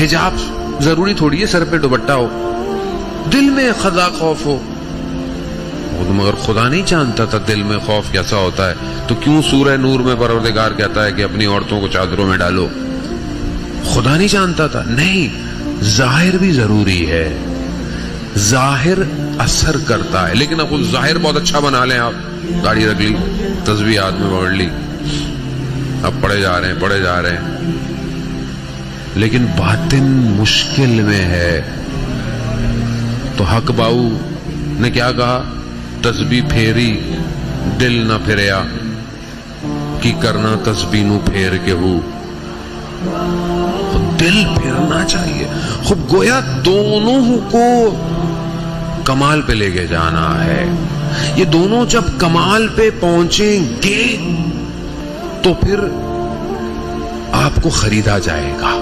حجاب ضروری تھوڑی ہے سر پہ دوپٹہ ہو، دل میں خدا خوف ہو. مگر خدا نہیں جانتا تھا دل میں خوف کیسا ہوتا ہے، تو کیوں سورہ نور میں پروردگار کہتا ہے کہ اپنی عورتوں کو چادروں میں ڈالو؟ خدا نہیں جانتا تھا؟ نہیں، ظاہر بھی ضروری ہے، ظاہر اثر کرتا ہے. لیکن اب ظاہر بہت اچھا بنا لیں، آپ داڑھی رکھ لی، تسبیح ہاتھ میں پکڑ لی، اب پڑھے جا رہے ہیں، لیکن باطن مشکل میں ہے. تو حق باؤ نے کیا کہا؟ تسبیح پھیری دل نہ پھریا، کی کرنا تسبیح نو پھیر کے ہو. دل پھرنا چاہیے. خوب گویا دونوں کو کمال پہ لے کے جانا ہے. یہ دونوں جب کمال پہ پہنچیں گے تو پھر آپ کو خریدا جائے گا.